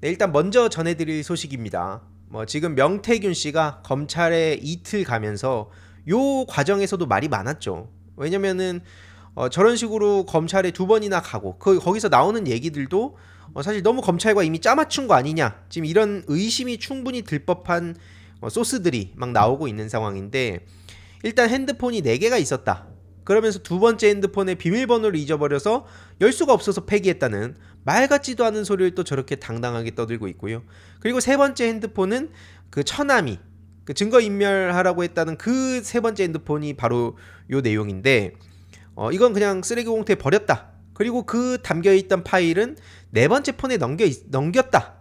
네, 일단 먼저 전해드릴 소식입니다. 지금 명태균 씨가 검찰에 이틀 가면서 요 과정에서도 말이 많았죠. 왜냐면은 저런 식으로 검찰에 두 번이나 가고 거기서 나오는 얘기들도 사실 너무 검찰과 이미 짜맞춘 거 아니냐, 지금 이런 의심이 충분히 들 법한 소스들이 막 나오고 있는 상황인데, 일단 핸드폰이 4개가 있었다. 그러면서 두 번째 핸드폰에 비밀번호를 잊어버려서 열 수가 없어서 폐기했다는 말 같지도 않은 소리를 또 저렇게 당당하게 떠들고 있고요. 그리고 세 번째 핸드폰은 그 처남이 그 증거인멸하라고 했다는 그 세 번째 핸드폰이 바로 요 내용인데, 이건 그냥 쓰레기 봉투에 버렸다. 그리고 그 담겨있던 파일은 네 번째 폰에 넘겼다.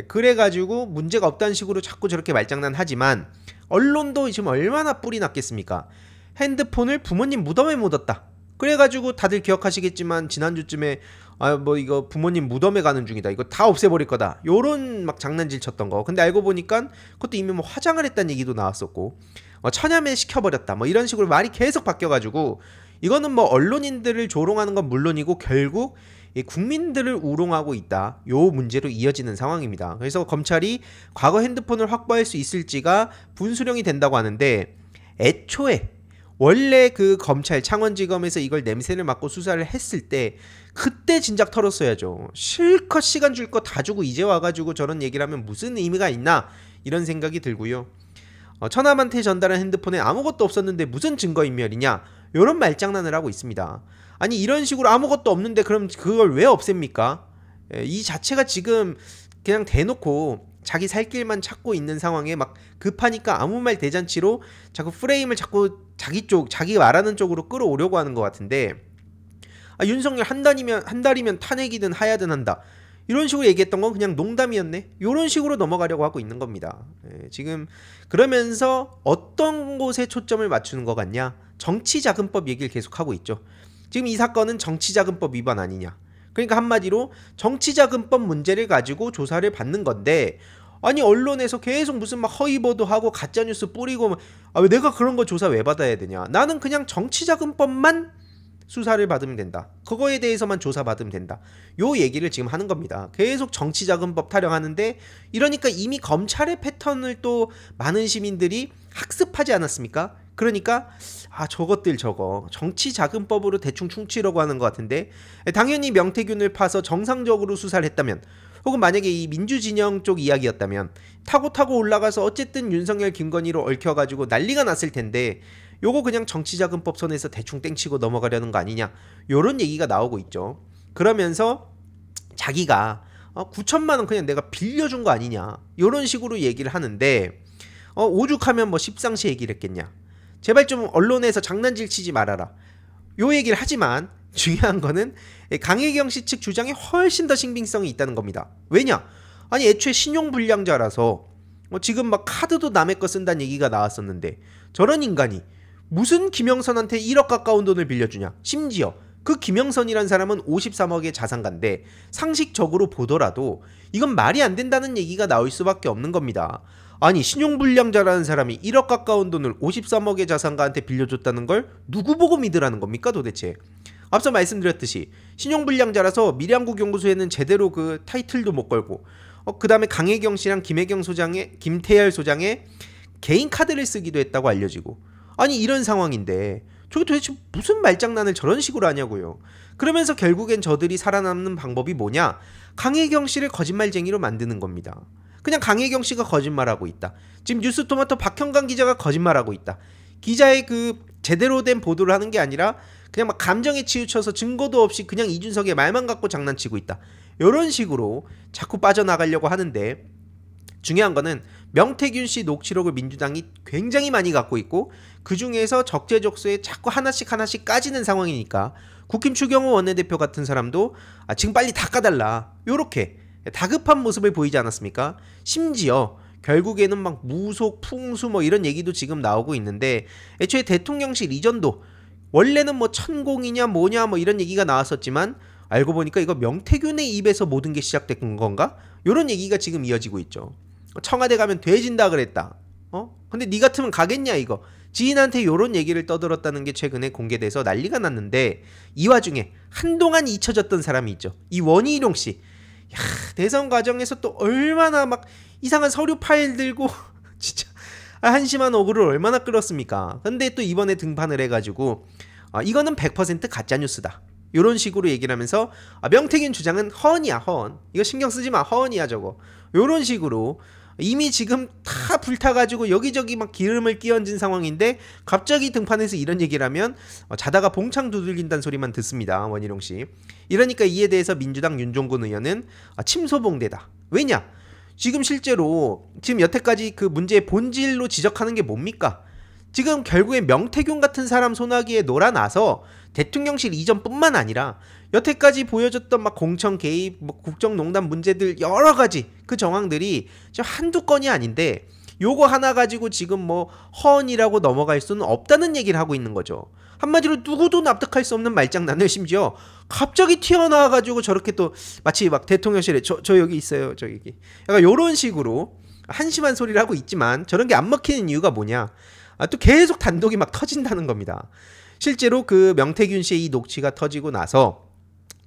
그래가지고 문제가 없다는 식으로 자꾸 저렇게 말장난하지만, 언론도 지금 얼마나 뿔이 났겠습니까? 핸드폰을 부모님 무덤에 묻었다. 그래가지고 다들 기억하시겠지만 지난주쯤에 이거 부모님 무덤에 가는 중이다, 이거 다 없애버릴 거다, 요런 막 장난질 쳤던 거. 근데 알고 보니까 그것도 이미 화장을 했다는 얘기도 나왔었고, 처녀매 시켜버렸다, 이런 식으로 말이 계속 바뀌어가지고, 이거는 언론인들을 조롱하는 건 물론이고 결국 국민들을 우롱하고 있다, 요 문제로 이어지는 상황입니다. 그래서 검찰이 과거 핸드폰을 확보할 수 있을지가 분수령이 된다고 하는데, 애초에 원래 그 검찰 창원지검에서 이걸 냄새를 맡고 수사를 했을 때 그때 진작 털었어야죠. 실컷 시간 줄 거 다 주고 이제 와가지고 저런 얘기를 하면 무슨 의미가 있나, 이런 생각이 들고요. 처남한테 전달한 핸드폰에 아무것도 없었는데 무슨 증거인멸이냐, 요런 말장난을 하고 있습니다. 아니, 이런 식으로 아무것도 없는데 그럼 그걸 왜 없앱니까? 이 자체가 지금 그냥 대놓고 자기 살 길만 찾고 있는 상황에 막 급하니까 아무 말 대잔치로 자꾸 프레임을 자꾸 자기 말하는 쪽으로 끌어오려고 하는 것 같은데, 윤석열 한 달이면 탄핵이든 하야든 한다, 이런 식으로 얘기했던 건 그냥 농담이었네, 이런 식으로 넘어가려고 하고 있는 겁니다. 지금 그러면서 어떤 곳에 초점을 맞추는 것 같냐, 정치자금법 얘기를 계속하고 있죠. 지금 이 사건은 정치자금법 위반 아니냐, 그러니까 한마디로 정치자금법 문제를 가지고 조사를 받는 건데, 아니 언론에서 계속 무슨 막 허위보도하고 가짜뉴스 뿌리고 왜 내가 그런 거 조사 왜 받아야 되냐, 나는 그냥 정치자금법만 수사를 받으면 된다, 그거에 대해서만 조사받으면 된다, 요 얘기를 지금 하는 겁니다. 계속 정치자금법 타령하는데, 이러니까 이미 검찰의 패턴을 또 많은 시민들이 학습하지 않았습니까? 그러니까 저것들 저거 정치자금법으로 대충 퉁치려고 하는 것 같은데, 당연히 명태균을 파서 정상적으로 수사를 했다면, 혹은 만약에 이 민주진영 쪽 이야기였다면 타고 올라가서 어쨌든 윤석열 김건희로 얽혀가지고 난리가 났을 텐데, 요거 그냥 정치자금법 선에서 대충 땡치고 넘어가려는 거 아니냐, 요런 얘기가 나오고 있죠. 그러면서 자기가 9천만 원 그냥 내가 빌려준 거 아니냐, 요런 식으로 얘기를 하는데, 오죽하면 십상시 얘기를 했겠냐, 제발 좀 언론에서 장난질 치지 말아라, 요 얘기를 하지만 중요한 거는 강혜경 씨 측 주장에 훨씬 더 신빙성이 있다는 겁니다. 왜냐? 아니 애초에 신용불량자라서 지금 막 카드도 남의 거 쓴다는 얘기가 나왔었는데, 저런 인간이 무슨 김영선한테 1억 가까운 돈을 빌려주냐, 심지어 그 김영선이란 사람은 53억의 자산가인데 상식적으로 보더라도 이건 말이 안 된다는 얘기가 나올 수밖에 없는 겁니다. 아니 신용불량자라는 사람이 1억 가까운 돈을 53억의 자산가한테 빌려줬다는 걸 누구 보고 믿으라는 겁니까 도대체? 앞서 말씀드렸듯이 신용불량자라서 밀양국 연구소에는 제대로 그 타이틀도 못 걸고, 그 다음에 강혜경 씨랑 김태열 소장의 개인 카드를 쓰기도 했다고 알려지고, 아니 이런 상황인데 저게 도대체 무슨 말장난을 저런 식으로 하냐고요. 그러면서 결국엔 저들이 살아남는 방법이 뭐냐, 강혜경 씨를 거짓말쟁이로 만드는 겁니다. 그냥 강혜경 씨가 거짓말하고 있다, 지금 뉴스토마토 박형관 기자가 거짓말하고 있다, 기자의 그 제대로 된 보도를 하는 게 아니라 그냥 막 감정에 치우쳐서 증거도 없이 그냥 이준석의 말만 갖고 장난치고 있다, 이런 식으로 자꾸 빠져나가려고 하는데, 중요한 거는 명태균 씨 녹취록을 민주당이 굉장히 많이 갖고 있고 그 중에서 적재적소에 자꾸 하나씩 까지는 상황이니까 국힘 추경호 원내대표 같은 사람도 지금 빨리 다 까달라, 요렇게 다급한 모습을 보이지 않았습니까? 심지어 결국에는 막 무속, 풍수 이런 얘기도 지금 나오고 있는데, 애초에 대통령실 이전도 원래는 천공이냐 뭐냐 이런 얘기가 나왔었지만 알고 보니까 이거 명태균의 입에서 모든 게 시작된 건가? 요런 얘기가 지금 이어지고 있죠. 청와대 가면 돼진다 그랬다. 근데 니 같으면 가겠냐 이거. 지인한테 요런 얘기를 떠들었다는 게 최근에 공개돼서 난리가 났는데, 이 와중에 한동안 잊혀졌던 사람이 있죠. 이 원희룡 씨. 대선 과정에서 또 얼마나 막 이상한 서류 파일 들고 진짜 한심한 어그를 얼마나 끌었습니까? 근데 또 이번에 등판을 해가지고 이거는 100% 가짜뉴스다, 요런 식으로 얘기를 하면서 명태균 주장은 허언이야, 허언. 이거 신경 쓰지 마, 허언이야 저거. 요런 식으로 이미 지금 다 불타가지고 여기저기 막 기름을 끼얹은 상황인데 갑자기 등판해서 이런 얘기를 하면 자다가 봉창 두들긴다는 소리만 듣습니다, 원희룡 씨. 이러니까 이에 대해서 민주당 윤종군 의원은 침소봉대다. 왜냐? 지금 실제로 지금 여태까지 그 문제의 본질로 지적하는 게 뭡니까? 지금 결국에 명태균 같은 사람 손아귀에 놀아나서 대통령실 이전뿐만 아니라 여태까지 보여줬던 막 공천 개입, 뭐 국정농단 문제들 여러 가지 그 정황들이 지금 한두 건이 아닌데 요거 하나 가지고 지금 뭐 허언이라고 넘어갈 수는 없다는 얘기를 하고 있는 거죠. 한마디로 누구도 납득할 수 없는 말장난을 심지어 갑자기 튀어나와가지고 저렇게 또 마치 막 대통령실에 저 여기 있어요, 저 여기. 약간 요런 식으로 한심한 소리를 하고 있지만 저런 게 안 먹히는 이유가 뭐냐? 또 계속 단독이 막 터진다는 겁니다. 실제로 그 명태균 씨의 이 녹취가 터지고 나서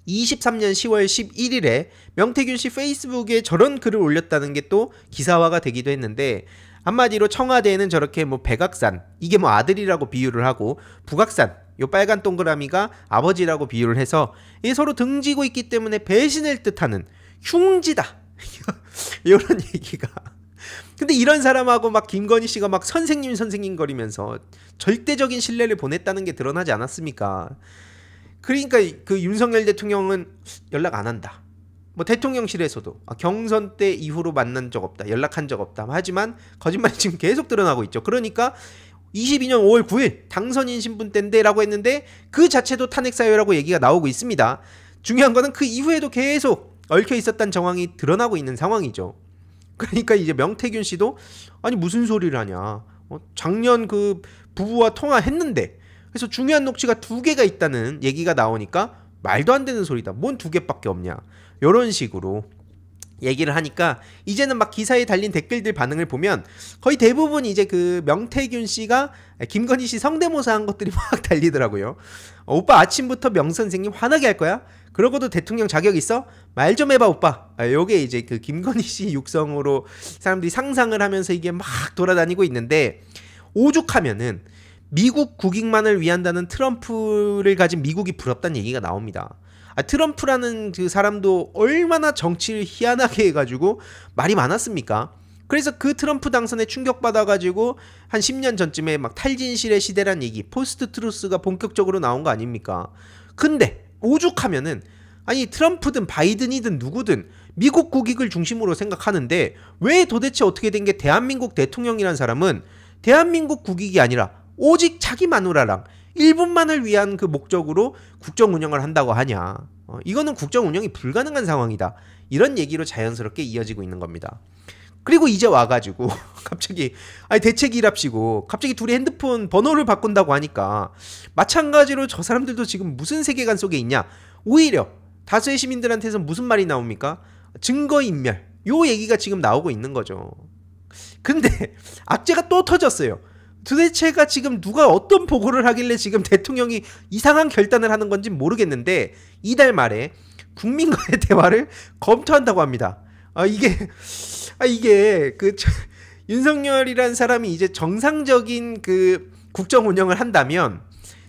23년 10월 11일에 명태균 씨 페이스북에 저런 글을 올렸다는 게 또 기사화가 되기도 했는데, 한마디로 청와대에는 저렇게 뭐 백악산, 이게 뭐 아들이라고 비유를 하고, 북악산, 요 빨간 동그라미가 아버지라고 비유를 해서 이게 서로 등지고 있기 때문에 배신을 뜻하는 흉지다 이런 얘기가. 근데 이런 사람하고 막 김건희 씨가 막 선생님 거리면서 절대적인 신뢰를 보냈다는 게 드러나지 않았습니까? 그러니까 그 윤석열 대통령은 연락 안 한다. 뭐 대통령실에서도 경선 때 이후로 만난 적 없다, 연락한 적 없다. 하지만 거짓말이 지금 계속 드러나고 있죠. 그러니까 22년 5월 9일 당선인 신분 때인데 라고 했는데 그 자체도 탄핵 사유라고 얘기가 나오고 있습니다. 중요한 거는 그 이후에도 계속 얽혀 있었던 정황이 드러나고 있는 상황이죠. 그러니까 이제 명태균 씨도 아니 무슨 소리를 하냐, 작년 그 부부와 통화했는데, 그래서 중요한 녹취가 2개가 있다는 얘기가 나오니까 말도 안 되는 소리다, 뭔 2개밖에 없냐, 이런 식으로 얘기를 하니까 이제는 막 기사에 달린 댓글들 반응을 보면 거의 대부분 이제 그 명태균 씨가 김건희 씨 성대모사 한 것들이 막 달리더라고요. 오빠 아침부터 명 선생님 화나게 할 거야? 그러고도 대통령 자격 있어? 말 좀 해봐 오빠. 요게 이제 그 김건희 씨 육성으로 사람들이 상상을 하면서 이게 막 돌아다니고 있는데, 오죽하면은 미국 국익만을 위한다는 트럼프를 가진 미국이 부럽다는 얘기가 나옵니다. 트럼프라는 그 사람도 얼마나 정치를 희한하게 해가지고 말이 많았습니까? 그래서 그 트럼프 당선에 충격받아가지고 한 10년 전쯤에 막 탈진실의 시대란 얘기, 포스트 트루스가 본격적으로 나온 거 아닙니까? 근데 오죽하면은 아니 트럼프든 바이든이든 누구든 미국 국익을 중심으로 생각하는데 왜 도대체 어떻게 된 게 대한민국 대통령이란 사람은 대한민국 국익이 아니라 오직 자기 마누라랑 일본만을 위한 그 목적으로 국정 운영을 한다고 하냐. 이거는 국정 운영이 불가능한 상황이다. 이런 얘기로 자연스럽게 이어지고 있는 겁니다. 그리고 이제 와가지고 갑자기 대책이랍시고 갑자기 둘이 핸드폰 번호를 바꾼다고 하니까 마찬가지로 저 사람들도 지금 무슨 세계관 속에 있냐. 오히려 다수의 시민들한테서 무슨 말이 나옵니까? 증거인멸, 요 얘기가 지금 나오고 있는 거죠. 근데 악재가 또 터졌어요. 도대체가 지금 누가 어떤 보고를 하길래 지금 대통령이 이상한 결단을 하는 건지 모르겠는데, 이달 말에 국민과의 대화를 검토한다고 합니다. 이게 그 윤석열이란 사람이 이제 정상적인 그 국정 운영을 한다면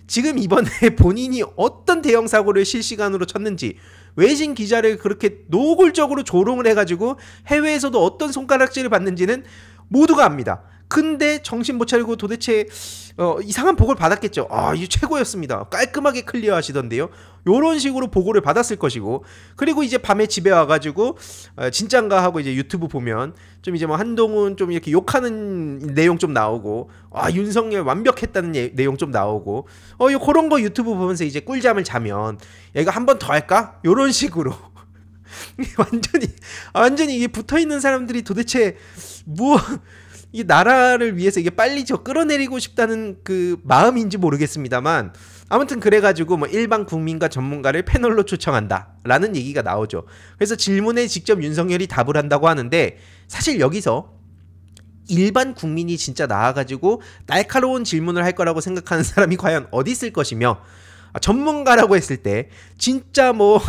지금 이번에 본인이 어떤 대형 사고를 실시간으로 쳤는지, 외신 기자를 그렇게 노골적으로 조롱을 해가지고 해외에서도 어떤 손가락질을 받는지는 모두가 압니다. 근데 정신 못 차리고 도대체 이상한 보고를 받았겠죠. 이게 최고였습니다. 깔끔하게 클리어 하시던데요. 요런 식으로 보고를 받았을 것이고, 그리고 이제 밤에 집에 와가지고 진짠가 하고 이제 유튜브 보면 좀 이제 뭐 한동훈 좀 이렇게 욕하는 내용 좀 나오고, 윤석열 완벽했다는 내용 좀 나오고, 그런 거 유튜브 보면서 이제 꿀잠을 자면 얘가 한 번 더 할까? 요런 식으로 완전히 이게 붙어있는 사람들이 도대체 뭐 이 나라를 위해서 이게 빨리 끌어내리고 싶다는 그 마음인지 모르겠습니다만, 아무튼 그래가지고 뭐 일반 국민과 전문가를 패널로 초청한다 라는 얘기가 나오죠. 그래서 질문에 직접 윤석열이 답을 한다고 하는데, 사실 여기서 일반 국민이 진짜 나와가지고 날카로운 질문을 할 거라고 생각하는 사람이 과연 어디 있을 것이며, 전문가라고 했을 때 진짜 뭐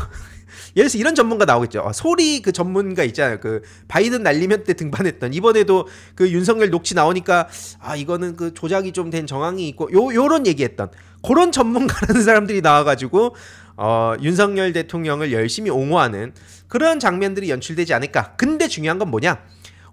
예를 들어서 이런 전문가 나오겠죠. 소리 그 전문가 있잖아요. 그 바이든 날리면 때 등판했던, 이번에도 그 윤석열 녹취 나오니까 이거는 그 조작이 좀 된 정황이 있고 요런 얘기했던 그런 전문가라는 사람들이 나와가지고 윤석열 대통령을 열심히 옹호하는 그런 장면들이 연출되지 않을까. 근데 중요한 건 뭐냐,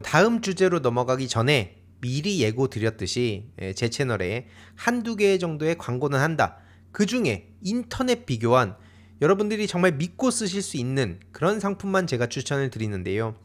다음 주제로 넘어가기 전에 미리 예고 드렸듯이 제 채널에 한두 개 정도의 광고는 한다. 그 중에 인터넷 비교한 여러분들이 정말 믿고 쓰실 수 있는 그런 상품만 제가 추천을 드리는데요.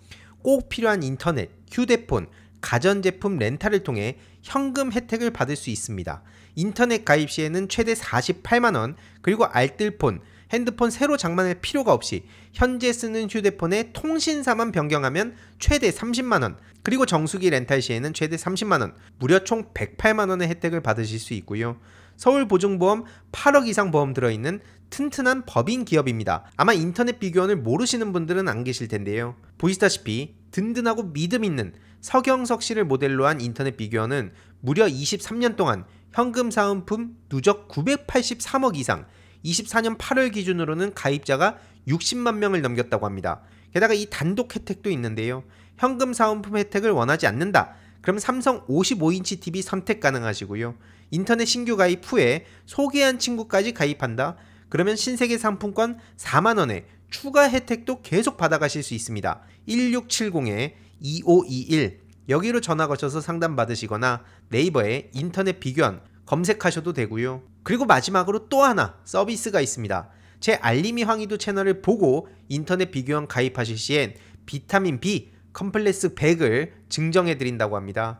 꼭 필요한 인터넷, 휴대폰, 가전제품 렌탈을 통해 현금 혜택을 받을 수 있습니다. 인터넷 가입 시에는 최대 48만원, 그리고 알뜰폰, 핸드폰 새로 장만할 필요가 없이 현재 쓰는 휴대폰의 통신사만 변경하면 최대 30만원, 그리고 정수기 렌탈 시에는 최대 30만원, 무려 총 108만원의 혜택을 받으실 수 있고요. 서울보증보험 8억 이상 보험 들어있는 튼튼한 법인 기업입니다. 아마 인터넷 비교원을 모르시는 분들은 안 계실 텐데요. 보시다시피 든든하고 믿음 있는 서경석 씨를 모델로 한 인터넷 비교원은 무려 23년 동안 현금 사은품 누적 983억 이상, 24년 8월 기준으로는 가입자가 60만 명을 넘겼다고 합니다. 게다가 이 단독 혜택도 있는데요. 현금 사은품 혜택을 원하지 않는다. 그럼 삼성 55인치 TV 선택 가능하시고요. 인터넷 신규 가입 후에 소개한 친구까지 가입한다. 그러면 신세계 상품권 4만원에 추가 혜택도 계속 받아가실 수 있습니다. 1670-2521 여기로 전화 거셔서 상담 받으시거나 네이버에 인터넷 비교원 검색하셔도 되고요. 그리고 마지막으로 또 하나 서비스가 있습니다. 제 알림이 황희도 채널을 보고 인터넷 비교원 가입하실 시엔 비타민 B 컴플렉스 100을 증정해 드린다고 합니다.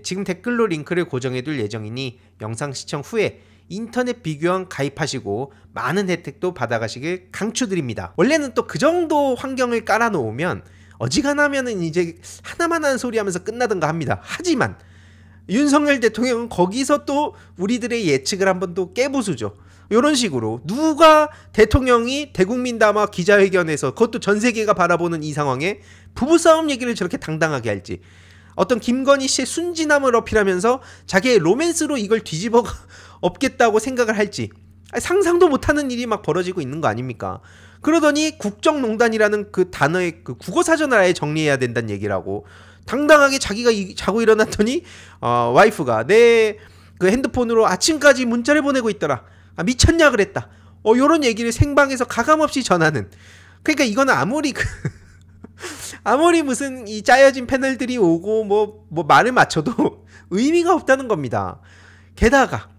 지금 댓글로 링크를 고정해 둘 예정이니 영상 시청 후에 인터넷 비교원 가입하시고 많은 혜택도 받아가시길 강추드립니다. 원래는 또 그 정도 환경을 깔아놓으면 어지간하면은 이제 하나만 하는 소리 하면서 끝나던가 합니다. 하지만 윤석열 대통령은 거기서 또 우리들의 예측을 한번 또 깨부수죠. 이런 식으로 누가 대통령이 대국민담화 기자회견에서, 그것도 전 세계가 바라보는 이 상황에 부부싸움 얘기를 저렇게 당당하게 할지, 어떤 김건희 씨의 순진함을 어필하면서 자기의 로맨스로 이걸 뒤집어 엎겠다고 생각을 할지 상상도 못하는 일이 막 벌어지고 있는 거 아닙니까? 그러더니 국정농단이라는 그 단어의 그 국어사전을 아예 정리해야 된다는 얘기를 하고, 당당하게 자기가 자고 일어났더니 와이프가 내 그 핸드폰으로 아침까지 문자를 보내고 있더라. 미쳤냐 그랬다. 요런 얘기를 생방에서 가감없이 전하는. 그러니까 이거는 아무리 무슨 이 짜여진 패널들이 오고 뭐 말을 맞춰도 의미가 없다는 겁니다. 게다가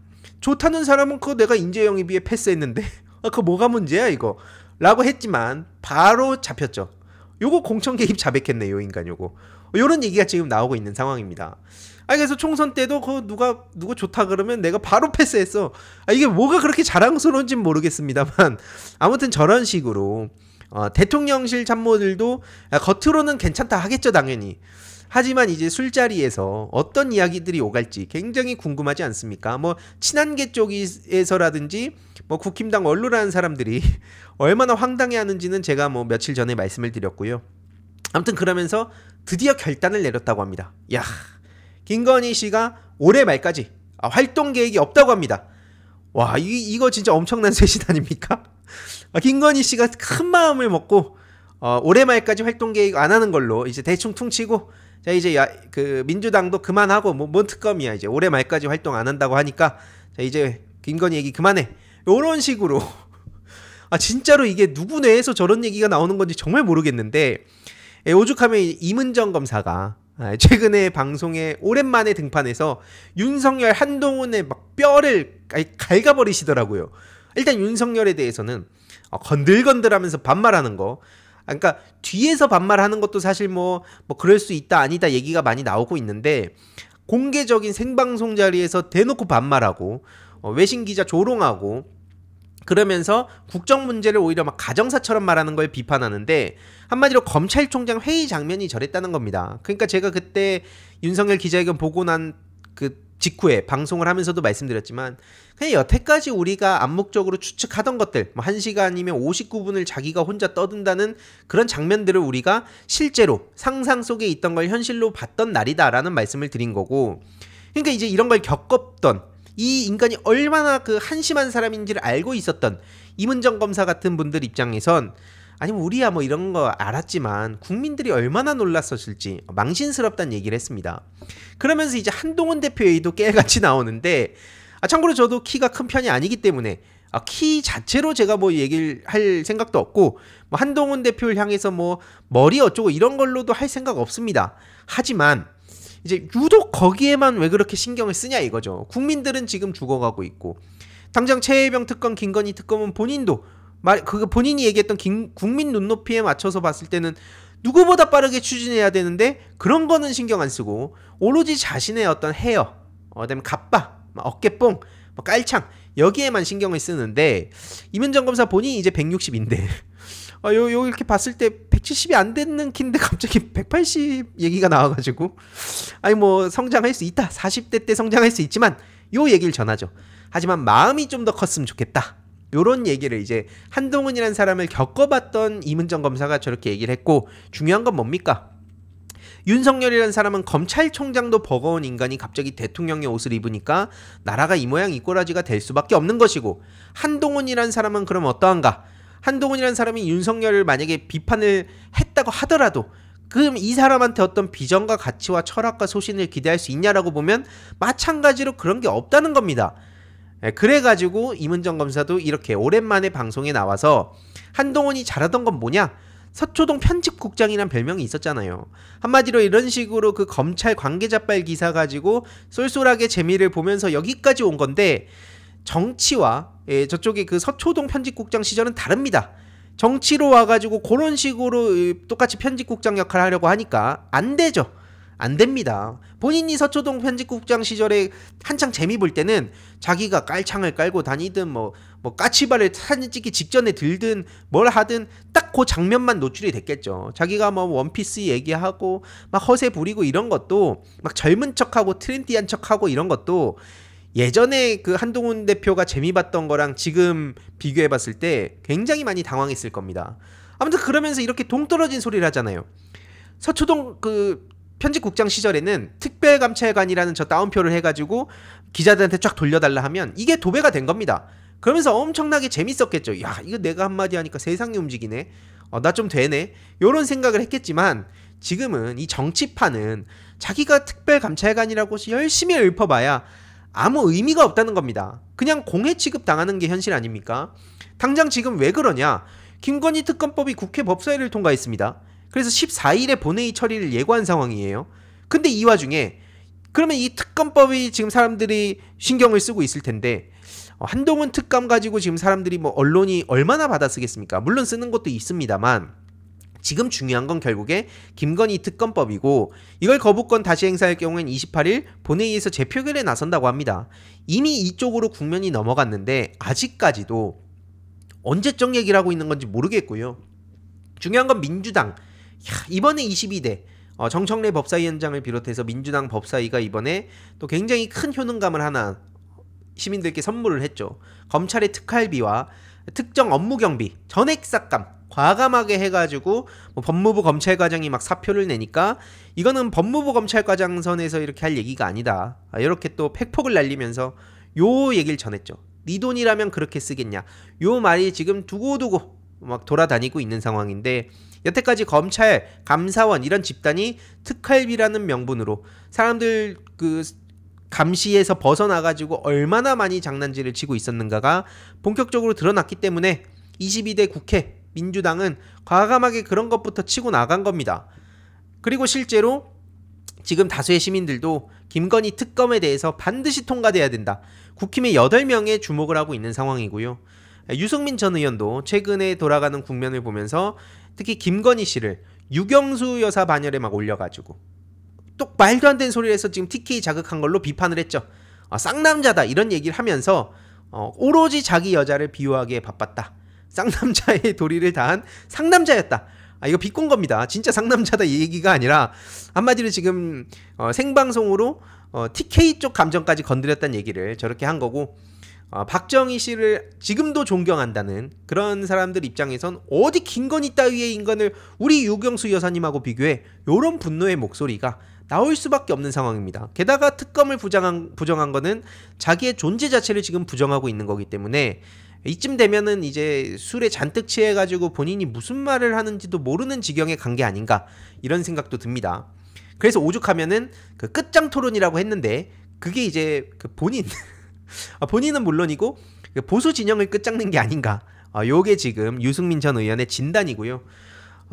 좋다는 사람은 그거 내가 인재영입위에 패스했는데 그거 뭐가 문제야 이거 라고 했지만 바로 잡혔죠. 요거 공천 개입 자백했네 요 인간. 요거 요런 얘기가 지금 나오고 있는 상황입니다. 그래서 총선 때도 누가 좋다 그러면 내가 바로 패스했어. 이게 뭐가 그렇게 자랑스러운지는 모르겠습니다만 아무튼 저런 식으로 대통령실 참모들도 겉으로는 괜찮다 하겠죠 당연히. 하지만 이제 술자리에서 어떤 이야기들이 오갈지 굉장히 궁금하지 않습니까? 뭐 친한계 쪽에서라든지 뭐 국힘당 원로라는 사람들이 얼마나 황당해하는지는 제가 뭐 며칠 전에 말씀을 드렸고요. 아무튼 그러면서 드디어 결단을 내렸다고 합니다. 야, 김건희 씨가 올해 말까지 활동 계획이 없다고 합니다. 와, 이거 진짜 엄청난 쇄신 아닙니까? 김건희 씨가 큰 마음을 먹고 올해 말까지 활동 계획 안 하는 걸로 이제 대충 퉁치고, 자 이제 그 민주당도 그만하고 뭔 특검이야, 이제 올해 말까지 활동 안 한다고 하니까 자 이제 김건희 얘기 그만해, 요런 식으로. 진짜로 이게 누구 뇌에서 저런 얘기가 나오는 건지 정말 모르겠는데, 오죽하면 이문정 검사가 최근에 방송에 오랜만에 등판해서 윤석열 한동훈의 막 뼈를 갈가버리시더라고요. 일단 윤석열에 대해서는 건들건들하면서 반말하는 거, 그러니까 뒤에서 반말하는 것도 사실 뭐 그럴 수 있다 아니다 얘기가 많이 나오고 있는데, 공개적인 생방송 자리에서 대놓고 반말하고 외신 기자 조롱하고 그러면서 국정 문제를 오히려 막 가정사처럼 말하는 걸 비판하는데, 한마디로 검찰총장 회의 장면이 저랬다는 겁니다. 그러니까 제가 그때 윤석열 기자회견 보고 난 그 직후에 방송을 하면서도 말씀드렸지만, 그냥 여태까지 우리가 암묵적으로 추측하던 것들, 뭐 1시간이면 59분을 자기가 혼자 떠든다는 그런 장면들을 우리가 실제로 상상 속에 있던 걸 현실로 봤던 날이다라는 말씀을 드린 거고, 그러니까 이제 이런 걸 겪었던 이 인간이 얼마나 그 한심한 사람인지를 알고 있었던 이문정 검사 같은 분들 입장에선 아니면 우리야 뭐 이런 거 알았지만 국민들이 얼마나 놀랐었을지 망신스럽다는 얘기를 했습니다. 그러면서 이제 한동훈 대표 얘기도 깨같이 나오는데, 참고로 저도 키가 큰 편이 아니기 때문에 키 자체로 제가 뭐 얘기를 할 생각도 없고, 뭐 한동훈 대표를 향해서 뭐 머리 어쩌고 이런 걸로도 할 생각 없습니다. 하지만 이제 유독 거기에만 왜 그렇게 신경을 쓰냐 이거죠. 국민들은 지금 죽어가고 있고, 당장 최혜병 특검, 김건희 특검은 본인도 본인이 얘기했던 국민 눈높이에 맞춰서 봤을 때는 누구보다 빠르게 추진해야 되는데 그런 거는 신경 안 쓰고 오로지 자신의 어떤 헤어, 그다음에 갑바, 어깨뽕, 깔창 여기에만 신경을 쓰는데, 이문정 검사 본인이 이제 160인데 요 이렇게 봤을 때 170이 안 되는 키인데 갑자기 180 얘기가 나와가지고, 아니 뭐 성장할 수 있다, 40대 때 성장할 수 있지만 요 얘기를 전하죠. 하지만 마음이 좀 더 컸으면 좋겠다, 요런 얘기를 이제 한동훈이라는 사람을 겪어봤던 이문정 검사가 저렇게 얘기를 했고, 중요한 건 뭡니까? 윤석열이라는 사람은 검찰총장도 버거운 인간이 갑자기 대통령의 옷을 입으니까 나라가 이 모양 이 꼬라지가 될 수밖에 없는 것이고, 한동훈이라는 사람은 그럼 어떠한가? 한동훈이라는 사람이 윤석열을 만약에 비판을 했다고 하더라도 그럼 이 사람한테 어떤 비전과 가치와 철학과 소신을 기대할 수 있냐라고 보면 마찬가지로 그런 게 없다는 겁니다. 그래가지고 이문정 검사도 이렇게 오랜만에 방송에 나와서 한동훈이 잘하던 건 뭐냐? 서초동 편집국장이란 별명이 있었잖아요. 한마디로 이런 식으로 그 검찰 관계자빨 기사 가지고 쏠쏠하게 재미를 보면서 여기까지 온 건데, 정치와 저쪽에 그 서초동 편집국장 시절은 다릅니다. 정치로 와가지고 그런 식으로 똑같이 편집국장 역할을 하려고 하니까 안 되죠. 안 됩니다. 본인이 서초동 편집국장 시절에 한창 재미 볼 때는 자기가 깔창을 깔고 다니든 뭐 까치발을 사진 찍기 직전에 들든 뭘 하든 딱 그 장면만 노출이 됐겠죠. 자기가 뭐 원피스 얘기하고 막 허세 부리고 이런 것도, 막 젊은 척하고 트렌디한 척하고 이런 것도 예전에 그 한동훈 대표가 재미 봤던 거랑 지금 비교해 봤을 때 굉장히 많이 당황했을 겁니다. 아무튼 그러면서 이렇게 동떨어진 소리를 하잖아요. 서초동 그 편집국장 시절에는 특별감찰관이라는 저 따옴표를 해가지고 기자들한테 쫙 돌려달라 하면 이게 도배가 된 겁니다. 그러면서 엄청나게 재밌었겠죠. 야, 이거 내가 한마디 하니까 세상이 움직이네, 나 좀 되네, 요런 생각을 했겠지만, 지금은 이 정치판은 자기가 특별감찰관이라고 열심히 읊어봐야 아무 의미가 없다는 겁니다. 그냥 공해 취급 당하는 게 현실 아닙니까? 당장 지금 왜 그러냐? 김건희 특검법이 국회 법사위를 통과했습니다. 그래서 14일에 본회의 처리를 예고한 상황이에요. 근데 이 와중에 그러면 이 특검법이 지금 사람들이 신경을 쓰고 있을 텐데, 한동훈 특검 가지고 지금 사람들이 뭐 언론이 얼마나 받아쓰겠습니까? 물론 쓰는 것도 있습니다만, 지금 중요한 건 결국에 김건희 특검법이고, 이걸 거부권 다시 행사할 경우엔 28일 본회의에서 재표결에 나선다고 합니다. 이미 이쪽으로 국면이 넘어갔는데 아직까지도 언제적 얘기를 하고 있는 건지 모르겠고요. 중요한 건 민주당, 이번에 22대 정청래 법사위원장을 비롯해서 민주당 법사위가 이번에 또 굉장히 큰 효능감을 하나 시민들께 선물을 했죠. 검찰의 특활비와 특정 업무 경비, 전액 삭감 과감하게 해가지고 뭐 법무부 검찰과장이 막 사표를 내니까 이거는 법무부 검찰과장선에서 이렇게 할 얘기가 아니다, 이렇게 또 팩폭을 날리면서 요 얘기를 전했죠. 네 돈이라면 그렇게 쓰겠냐, 요 말이 지금 두고두고 막 돌아다니고 있는 상황인데, 여태까지 검찰, 감사원 이런 집단이 특활비라는 명분으로 사람들 그 감시에서 벗어나가지고 얼마나 많이 장난질을 치고 있었는가가 본격적으로 드러났기 때문에 22대 국회 민주당은 과감하게 그런 것부터 치고 나간 겁니다. 그리고 실제로 지금 다수의 시민들도 김건희 특검에 대해서 반드시 통과돼야 된다, 국힘의 8명에 주목을 하고 있는 상황이고요. 유승민 전 의원도 최근에 돌아가는 국면을 보면서 특히 김건희 씨를 유경수 여사 반열에 막 올려가지고 또 말도 안 되는 소리를 해서 지금 TK 자극한 걸로 비판을 했죠. 쌍남자다 이런 얘기를 하면서 오로지 자기 여자를 비호하기에 바빴다, 쌍남자의 도리를 다한 상남자였다, 이거 비꼰 겁니다. 진짜 상남자다 이 얘기가 아니라 한마디로 지금 생방송으로 TK 쪽 감정까지 건드렸다는 얘기를 저렇게 한 거고, 박정희 씨를 지금도 존경한다는 그런 사람들 입장에선 어디 김건희 따위의 인간을 우리 유경수 여사님하고 비교해, 요런 분노의 목소리가 나올 수밖에 없는 상황입니다. 게다가 특검을 부정한 거는 자기의 존재 자체를 지금 부정하고 있는 거기 때문에 이쯤 되면은 이제 술에 잔뜩 취해가지고 본인이 무슨 말을 하는지도 모르는 지경에 간 게 아닌가 이런 생각도 듭니다. 그래서 오죽하면은 그 끝장 토론이라고 했는데 그게 이제 그 본인 본인은 물론이고 그 보수 진영을 끝장낸 게 아닌가. 요게 지금 유승민 전 의원의 진단이고요.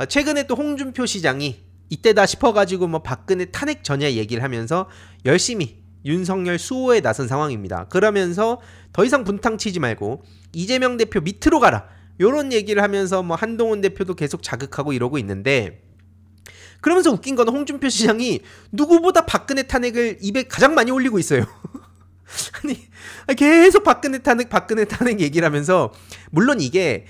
최근에 또 홍준표 시장이 이때다 싶어가지고 뭐 박근혜 탄핵 전야 얘기를 하면서 열심히 윤석열 수호에 나선 상황입니다. 그러면서 더 이상 분탕 치지 말고 이재명 대표 밑으로 가라 요런 얘기를 하면서 뭐 한동훈 대표도 계속 자극하고 이러고 있는데, 그러면서 웃긴 건 홍준표 시장이 누구보다 박근혜 탄핵을 입에 가장 많이 올리고 있어요. 아니 계속 박근혜 탄핵 얘기를 하면서, 물론 이게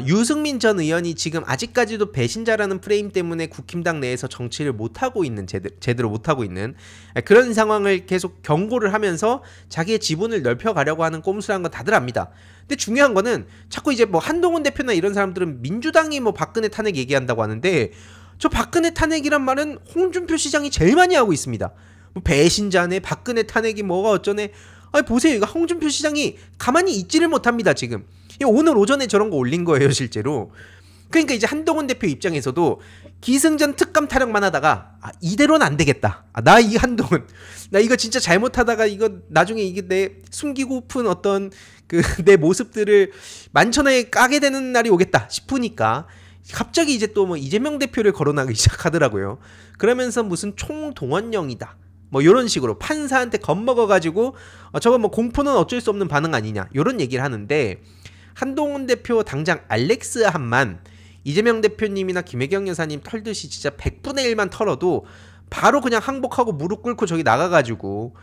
유승민 전 의원이 지금 아직까지도 배신자라는 프레임 때문에 국힘당 내에서 정치를 못하고 있는, 제대로 못하고 있는 그런 상황을 계속 경고를 하면서 자기의 지분을 넓혀가려고 하는 꼼수라는 건 다들 압니다. 근데 중요한 거는 자꾸 이제 뭐 한동훈 대표나 이런 사람들은 민주당이 뭐 박근혜 탄핵 얘기한다고 하는데, 저 박근혜 탄핵이란 말은 홍준표 시장이 제일 많이 하고 있습니다. 뭐 배신자네, 박근혜 탄핵이 뭐가 어쩌네. 아니 보세요, 이거 홍준표 시장이 가만히 있지를 못합니다. 지금 오늘 오전에 저런 거 올린 거예요 실제로. 그러니까 이제 한동훈 대표 입장에서도 기승전 특감 타령만 하다가 이대로는 안 되겠다. 나 이 한동훈 나 이거 진짜 잘못하다가 이거 나중에 이게 내 숨기고픈 어떤 그 내 모습들을 만천하에 까게 되는 날이 오겠다 싶으니까 갑자기 이제 또 뭐 이재명 대표를 거론하기 시작하더라고요. 그러면서 무슨 총동원령이다 뭐 요런 식으로 판사한테 겁먹어가지고 저거 뭐 공포는 어쩔 수 없는 반응 아니냐 요런 얘기를 하는데, 한동훈 대표 당장 알렉스함만 이재명 대표님이나 김혜경 여사님 털듯이 진짜 100분의 1만 털어도 바로 그냥 항복하고 무릎 꿇고 저기 나가가지고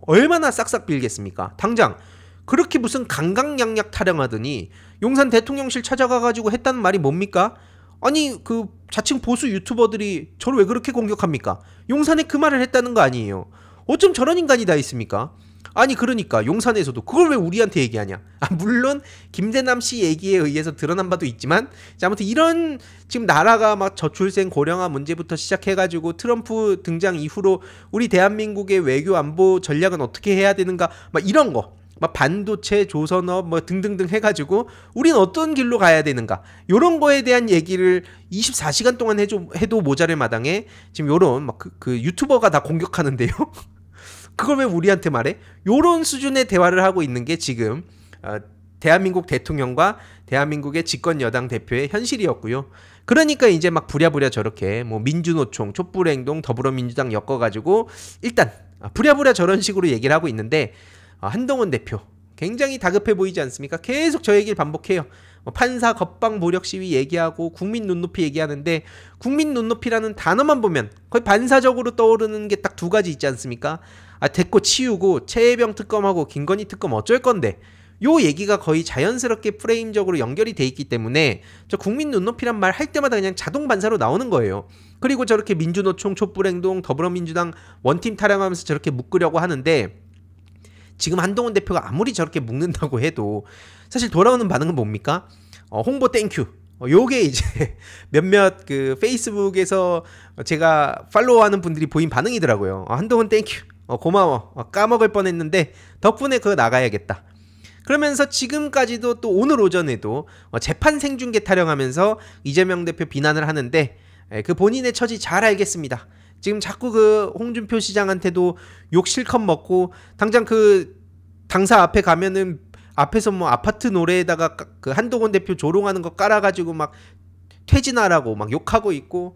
얼마나 싹싹 빌겠습니까? 당장 그렇게 무슨 강강약약 타령하더니 용산 대통령실 찾아가가지고 했다는 말이 뭡니까? 아니 그 자칭 보수 유튜버들이 저를 왜 그렇게 공격합니까? 용산에 그 말을 했다는 거 아니에요. 어쩜 저런 인간이 다 있습니까? 아니 그러니까 용산에서도 그걸 왜 우리한테 얘기하냐. 물론 김대남 씨 얘기에 의해서 드러난 바도 있지만, 아무튼 이런 지금 나라가 막 저출생 고령화 문제부터 시작해가지고 트럼프 등장 이후로 우리 대한민국의 외교 안보 전략은 어떻게 해야 되는가 막 이런 거, 막 반도체, 조선업 뭐 등등등 해가지고 우린 어떤 길로 가야 되는가 요런 거에 대한 얘기를 24시간 동안 해도 모자랄 마당에 지금 요런 막 그 유튜버가 다 공격하는데요. 그걸 왜 우리한테 말해? 요런 수준의 대화를 하고 있는 게 지금 대한민국 대통령과 대한민국의 집권 여당 대표의 현실이었고요. 그러니까 이제 막 부랴부랴 저렇게 뭐 민주노총, 촛불행동, 더불어민주당 엮어가지고 일단 부랴부랴 저런 식으로 얘기를 하고 있는데, 한동훈 대표 굉장히 다급해 보이지 않습니까? 계속 저 얘기를 반복해요. 판사 겁방 모력 시위 얘기하고 국민 눈높이 얘기하는데, 국민 눈높이라는 단어만 보면 거의 반사적으로 떠오르는 게 딱 두 가지 있지 않습니까? 됐고 치우고 최혜병 특검하고 김건희 특검 어쩔 건데, 요 얘기가 거의 자연스럽게 프레임적으로 연결이 돼 있기 때문에 저 국민 눈높이란 말 할 때마다 그냥 자동 반사로 나오는 거예요. 그리고 저렇게 민주노총, 촛불행동, 더불어민주당 원팀 타령하면서 저렇게 묶으려고 하는데, 지금 한동훈 대표가 아무리 저렇게 묶는다고 해도 사실 돌아오는 반응은 뭡니까? 홍보 땡큐. 요게 이제 몇몇 그 페이스북에서 제가 팔로우하는 분들이 보인 반응이더라고요. 한동훈 땡큐. 고마워. 까먹을 뻔했는데 덕분에 그거 나가야겠다. 그러면서 지금까지도 또 오늘 오전에도 재판 생중계 타령하면서 이재명 대표 비난을 하는데, 그 본인의 처지 잘 알겠습니다. 지금 자꾸 그 홍준표 시장한테도 욕 실컷 먹고, 당장 그 당사 앞에 가면은 앞에서 뭐 아파트 노래에다가 그 한동훈 대표 조롱하는 거 깔아가지고 막 퇴진하라고 막 욕하고 있고,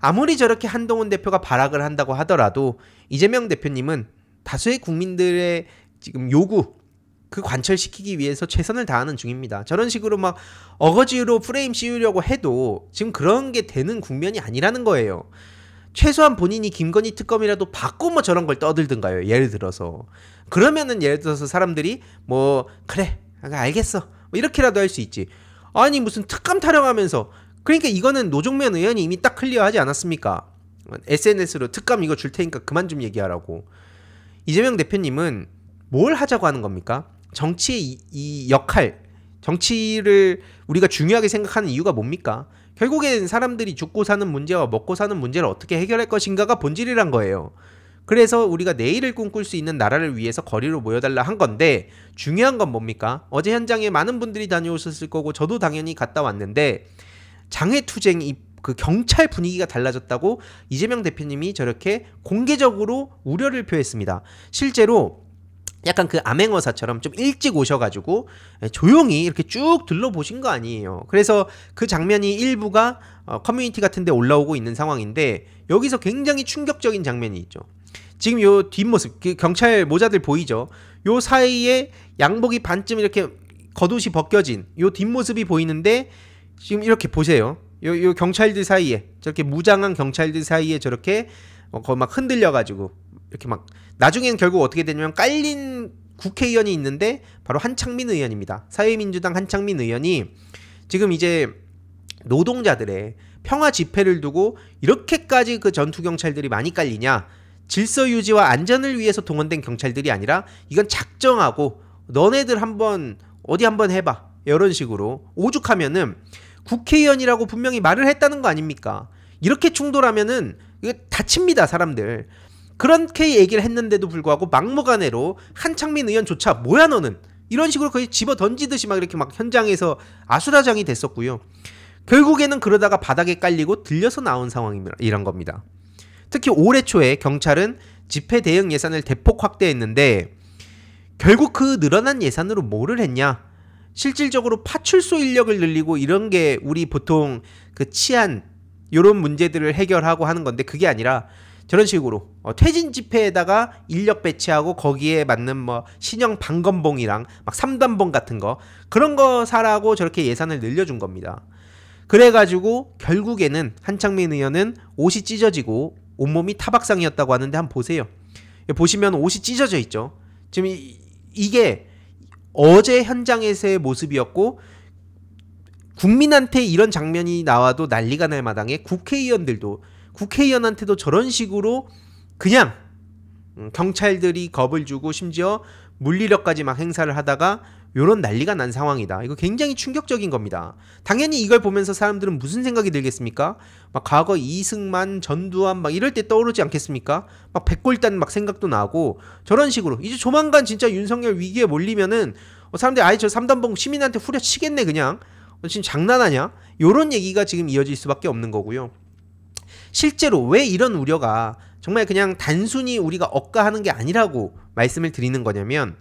아무리 저렇게 한동훈 대표가 발악을 한다고 하더라도 이재명 대표님은 다수의 국민들의 지금 요구 그 관철시키기 위해서 최선을 다하는 중입니다. 저런 식으로 막 어거지로 프레임 씌우려고 해도 지금 그런 게 되는 국면이 아니라는 거예요. 최소한 본인이 김건희 특검이라도 받고 뭐 저런 걸 떠들든가요. 예를 들어서. 그러면은 예를 들어서 사람들이 뭐 그래 알겠어 뭐 이렇게라도 할 수 있지. 아니 무슨 특감 타령하면서, 그러니까 이거는 노종면 의원이 이미 딱 클리어하지 않았습니까? SNS로 특감 이거 줄 테니까 그만 좀 얘기하라고. 이재명 대표님은 뭘 하자고 하는 겁니까? 정치의 이 역할, 정치를 우리가 중요하게 생각하는 이유가 뭡니까? 결국엔 사람들이 죽고 사는 문제와 먹고 사는 문제를 어떻게 해결할 것인가가 본질이란 거예요. 그래서 우리가 내일을 꿈꿀 수 있는 나라를 위해서 거리로 모여달라 한 건데, 중요한 건 뭡니까? 어제 현장에 많은 분들이 다녀오셨을 거고 저도 당연히 갔다 왔는데, 장외투쟁 그 경찰 분위기가 달라졌다고 이재명 대표님이 저렇게 공개적으로 우려를 표했습니다. 실제로 약간 그 암행어사처럼 좀 일찍 오셔가지고 조용히 이렇게 쭉 둘러보신 거 아니에요. 그래서 그 장면이 일부가 커뮤니티 같은 데 올라오고 있는 상황인데, 여기서 굉장히 충격적인 장면이 있죠. 지금 요 뒷모습, 그 경찰 모자들 보이죠? 요 사이에 양복이 반쯤 이렇게 겉옷이 벗겨진 요 뒷모습이 보이는데, 지금 이렇게 보세요. 요 경찰들 사이에, 저렇게 무장한 경찰들 사이에 저렇게 거의 막 흔들려가지고 이렇게 막, 나중엔 결국 어떻게 되냐면 깔린 국회의원이 있는데 바로 한창민 의원입니다. 사회민주당 한창민 의원이 지금 이제 노동자들의 평화 집회를 두고 이렇게까지 그 전투 경찰들이 많이 깔리냐, 질서 유지와 안전을 위해서 동원된 경찰들이 아니라 이건 작정하고 너네들 한번 어디 한번 해봐, 이런 식으로 오죽하면은 국회의원이라고 분명히 말을 했다는 거 아닙니까? 이렇게 충돌하면은 이거 다칩니다, 사람들. 그렇게 얘기를 했는데도 불구하고 막무가내로 한창민 의원조차 뭐야 너는, 이런 식으로 거의 집어 던지듯이 막 이렇게 막 현장에서 아수라장이 됐었고요. 결국에는 그러다가 바닥에 깔리고 들려서 나온 상황이란 겁니다. 특히 올해 초에 경찰은 집회 대응 예산을 대폭 확대했는데, 결국 그 늘어난 예산으로 뭐를 했냐? 실질적으로 파출소 인력을 늘리고 이런 게 우리 보통 그 치안 이런 문제들을 해결하고 하는 건데, 그게 아니라 저런 식으로 퇴진 집회에다가 인력 배치하고 거기에 맞는 뭐 신형 방검봉이랑 막 3단봉 같은 거, 그런 거 사라고 저렇게 예산을 늘려준 겁니다. 그래가지고 결국에는 한창민 의원은 옷이 찢어지고 온몸이 타박상이었다고 하는데, 한번 보세요. 보시면 옷이 찢어져 있죠. 지금 이게 어제 현장에서의 모습이었고, 국민한테 이런 장면이 나와도 난리가 날 마당에 국회의원한테도 저런 식으로 그냥 경찰들이 겁을 주고 심지어 물리력까지 막 행사를 하다가 요런 난리가 난 상황이다. 이거 굉장히 충격적인 겁니다. 당연히 이걸 보면서 사람들은 무슨 생각이 들겠습니까? 막 과거 이승만, 전두환 막 이럴 때 떠오르지 않겠습니까? 막 백골단 막 생각도 나고, 저런 식으로 이제 조만간 진짜 윤석열 위기에 몰리면은 사람들이 아예 저 3단봉 시민한테 후려치겠네 그냥. 지금 장난하냐? 요런 얘기가 지금 이어질 수밖에 없는 거고요. 실제로 왜 이런 우려가 정말 그냥 단순히 우리가 억가하는 게 아니라고 말씀을 드리는 거냐면,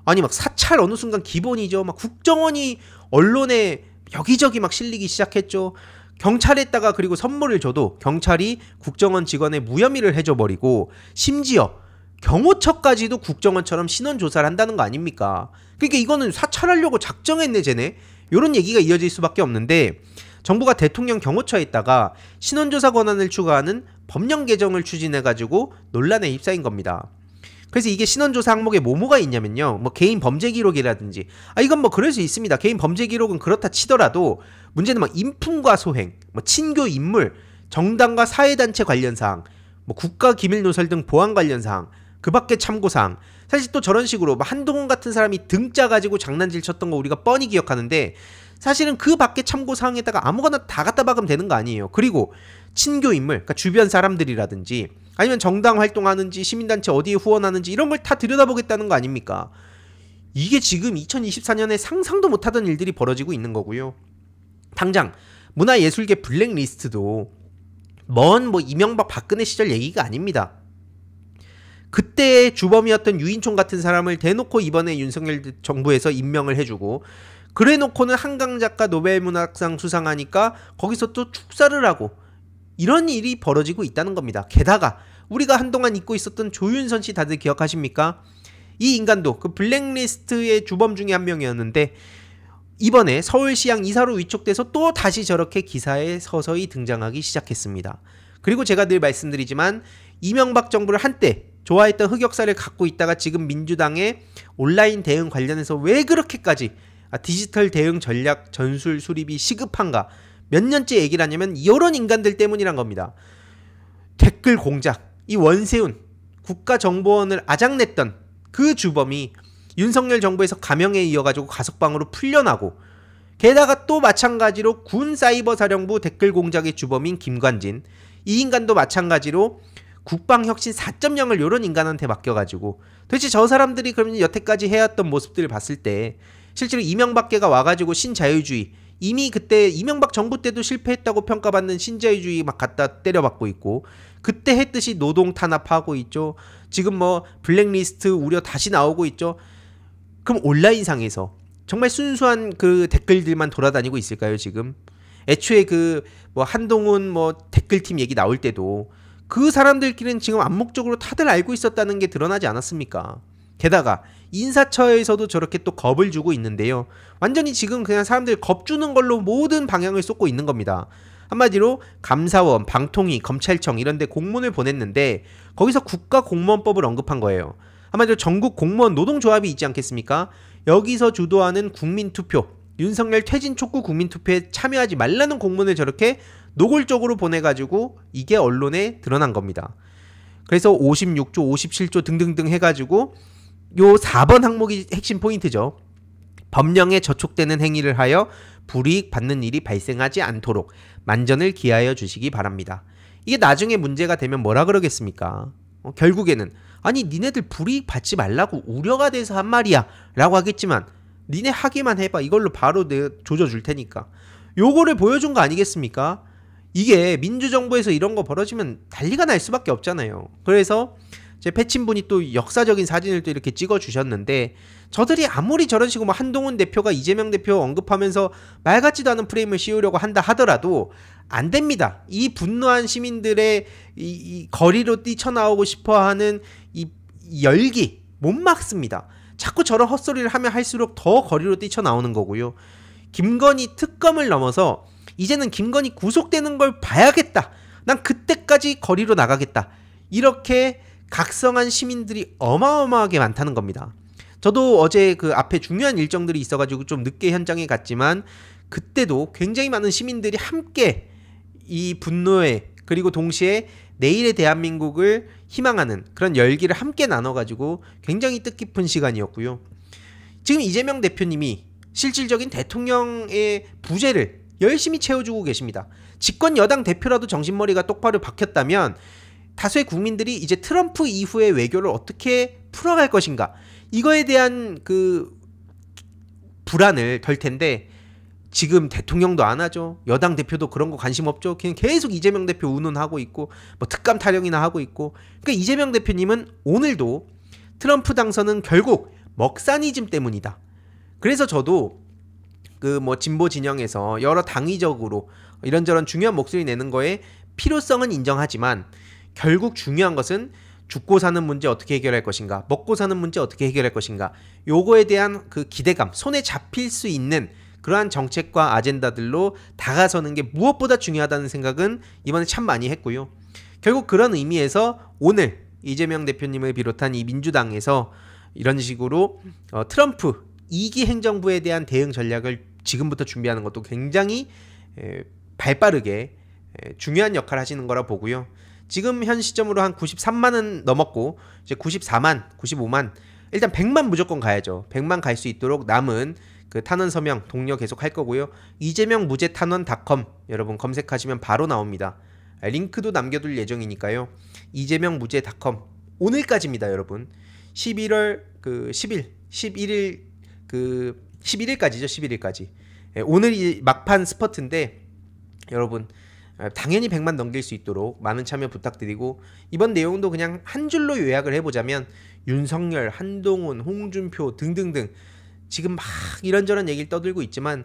아니 막 사찰 어느 순간 기본이죠. 막 국정원이 언론에 여기저기 막 실리기 시작했죠. 경찰에다가 그리고 선물을 줘도 경찰이 국정원 직원의 무혐의를 해줘버리고, 심지어 경호처까지도 국정원처럼 신원조사를 한다는 거 아닙니까? 그러니까 이거는 사찰하려고 작정했네 쟤네, 요런 얘기가 이어질 수밖에 없는데, 정부가 대통령 경호처에다가 신원조사 권한을 추가하는 법령 개정을 추진해가지고 논란에 휩싸인 겁니다. 그래서 이게 신원조사 항목에 뭐가 있냐면요, 뭐 개인 범죄 기록이라든지, 이건 뭐 그럴 수 있습니다. 개인 범죄 기록은 그렇다 치더라도 문제는 막 인품과 소행, 뭐 친교 인물, 정당과 사회단체 관련 사항, 뭐 국가 기밀 누설 등 보안 관련 사항, 그 밖에 참고 사항. 사실 또 저런 식으로 한동훈 같은 사람이 등 짜가지고 장난질 쳤던 거 우리가 뻔히 기억하는데, 사실은 그 밖에 참고 사항에다가 아무거나 다 갖다 박으면 되는 거 아니에요. 그리고 친교 인물, 그러니까 주변 사람들이라든지 아니면 정당 활동하는지 시민단체 어디에 후원하는지 이런 걸 다 들여다보겠다는 거 아닙니까? 이게 지금 2024년에 상상도 못하던 일들이 벌어지고 있는 거고요. 당장 문화예술계 블랙리스트도 먼 뭐 이명박 박근혜 시절 얘기가 아닙니다. 그때의 주범이었던 유인촌 같은 사람을 대놓고 이번에 윤석열 정부에서 임명을 해주고, 그래놓고는 한강작가 노벨문학상 수상하니까 거기서 또 축사를 하고, 이런 일이 벌어지고 있다는 겁니다. 게다가 우리가 한동안 잊고 있었던 조윤선 씨 다들 기억하십니까? 이 인간도 그 블랙리스트의 주범 중에 한 명이었는데, 이번에 서울시향 이사로 위촉돼서 또 다시 저렇게 기사에 서서히 등장하기 시작했습니다. 그리고 제가 늘 말씀드리지만, 이명박 정부를 한때 좋아했던 흑역사를 갖고 있다가 지금 민주당의 온라인 대응 관련해서 왜 그렇게까지 디지털 대응 전략 전술 수립이 시급한가 몇 년째 얘기를 하냐면 이런 인간들 때문이란 겁니다. 댓글 공작, 이 원세훈 국가정보원을 아작냈던 그 주범이 윤석열 정부에서 감형에 이어가지고 가석방으로 풀려나고, 게다가 또 마찬가지로 군 사이버사령부 댓글 공작의 주범인 김관진, 이 인간도 마찬가지로 국방혁신 4.0을 요런 인간한테 맡겨가지고 도대체 저 사람들이 그러면 여태까지 해왔던 모습들을 봤을 때 실제로 이명박계가 와가지고 신자유주의, 이미 그때 이명박 정부 때도 실패했다고 평가받는 신자유주의 막 갖다 때려박고 있고, 그때 했듯이 노동 탄압하고 있죠. 지금 뭐 블랙리스트 우려 다시 나오고 있죠. 그럼 온라인상에서 정말 순수한 그 댓글들만 돌아다니고 있을까요, 지금? 애초에 그 뭐 한동훈 뭐 댓글팀 얘기 나올 때도 그 사람들끼리는 지금 암묵적으로 다들 알고 있었다는 게 드러나지 않았습니까? 게다가 인사처에서도 저렇게 또 겁을 주고 있는데요. 완전히 지금 그냥 사람들 겁 주는 걸로 모든 방향을 쏟고 있는 겁니다. 한마디로 감사원, 방통위, 검찰청 이런 데 공문을 보냈는데 거기서 국가공무원법을 언급한 거예요. 한마디로 전국 공무원 노동조합이 있지 않겠습니까? 여기서 주도하는 국민투표, 윤석열 퇴진 촉구 국민투표에 참여하지 말라는 공문을 저렇게 노골적으로 보내가지고 이게 언론에 드러난 겁니다. 그래서 56조, 57조 등등등 해가지고 요 4번 항목이 핵심 포인트죠. 법령에 저촉되는 행위를 하여 불이익 받는 일이 발생하지 않도록 만전을 기하여 주시기 바랍니다. 이게 나중에 문제가 되면 뭐라 그러겠습니까? 결국에는 아니 니네들 불이익 받지 말라고 우려가 돼서 한 말이야 라고 하겠지만 니네 하기만 해봐, 이걸로 바로 내가 조져줄 테니까. 요거를 보여준 거 아니겠습니까? 이게 민주정부에서 이런 거 벌어지면 난리가 날 수밖에 없잖아요. 그래서 제 패친분이 또 역사적인 사진을 또 이렇게 찍어주셨는데, 저들이 아무리 저런 식으로 뭐 한동훈 대표가 이재명 대표 언급하면서 말 같지도 않은 프레임을 씌우려고 한다 하더라도 안 됩니다. 이 분노한 시민들의 이 거리로 뛰쳐나오고 싶어하는 이 열기 못 막습니다. 자꾸 저런 헛소리를 하면 할수록 더 거리로 뛰쳐나오는 거고요. 김건희 특검을 넘어서 이제는 김건희 구속되는 걸 봐야겠다, 난 그때까지 거리로 나가겠다, 이렇게 각성한 시민들이 어마어마하게 많다는 겁니다. 저도 어제 그 앞에 중요한 일정들이 있어가지고 좀 늦게 현장에 갔지만 그때도 굉장히 많은 시민들이 함께 이 분노에, 그리고 동시에 내일의 대한민국을 희망하는 그런 열기를 함께 나눠가지고 굉장히 뜻깊은 시간이었고요. 지금 이재명 대표님이 실질적인 대통령의 부재를 열심히 채워주고 계십니다. 집권 여당 대표라도 정신머리가 똑바로 박혔다면 다수의 국민들이 이제 트럼프 이후의 외교를 어떻게 풀어갈 것인가, 이거에 대한 그 불안을 덜 텐데 지금 대통령도 안 하죠. 여당 대표도 그런 거 관심 없죠. 그냥 계속 이재명 대표 운운하고 있고 뭐 특감 타령이나 하고 있고. 그러니까 이재명 대표님은 오늘도 트럼프 당선은 결국 먹사니즘 때문이다. 그래서 저도 그 뭐 진보 진영에서 여러 당위적으로 이런저런 중요한 목소리 내는 거에 필요성은 인정하지만 결국 중요한 것은 죽고 사는 문제 어떻게 해결할 것인가, 먹고 사는 문제 어떻게 해결할 것인가, 요거에 대한 그 기대감, 손에 잡힐 수 있는 그러한 정책과 아젠다들로 다가서는 게 무엇보다 중요하다는 생각은 이번에 참 많이 했고요. 결국 그런 의미에서 오늘 이재명 대표님을 비롯한 이 민주당에서 이런 식으로 트럼프 2기 행정부에 대한 대응 전략을 지금부터 준비하는 것도 굉장히 발빠르게 중요한 역할을 하시는 거라 보고요. 지금 현 시점으로 한 93만은 넘었고 이제 94만, 95만, 일단 100만 무조건 가야죠. 100만 갈 수 있도록 남은 그 탄원 서명 독려 계속 할 거고요. 이재명 무죄 탄원.com 여러분 검색하시면 바로 나옵니다. 링크도 남겨둘 예정이니까요. 이재명 무죄.com 오늘까지입니다, 여러분. 11월 그 10일, 11일 그 11일까지죠. 11일까지. 오늘이 막판 스퍼트인데 여러분 당연히 100만 넘길 수 있도록 많은 참여 부탁드리고, 이번 내용도 그냥 한 줄로 요약을 해보자면 윤석열, 한동훈, 홍준표 등등등 지금 막 이런저런 얘기를 떠들고 있지만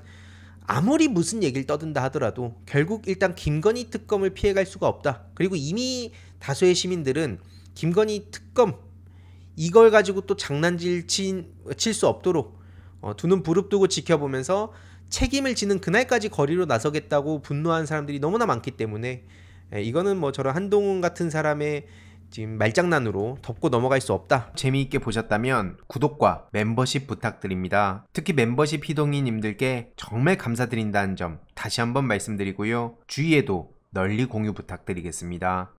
아무리 무슨 얘기를 떠든다 하더라도 결국 일단 김건희 특검을 피해갈 수가 없다. 그리고 이미 다수의 시민들은 김건희 특검 이걸 가지고 또 장난질 칠 수 없도록 두 눈 부릅뜨고 지켜보면서 책임을 지는 그날까지 거리로 나서겠다고 분노한 사람들이 너무나 많기 때문에 이거는 뭐 저런 한동훈 같은 사람의 지금 말장난으로 덮고 넘어갈 수 없다. 재미있게 보셨다면 구독과 멤버십 부탁드립니다. 특히 멤버십 희동이님들께 정말 감사드린다는 점 다시 한번 말씀드리고요. 주위에도 널리 공유 부탁드리겠습니다.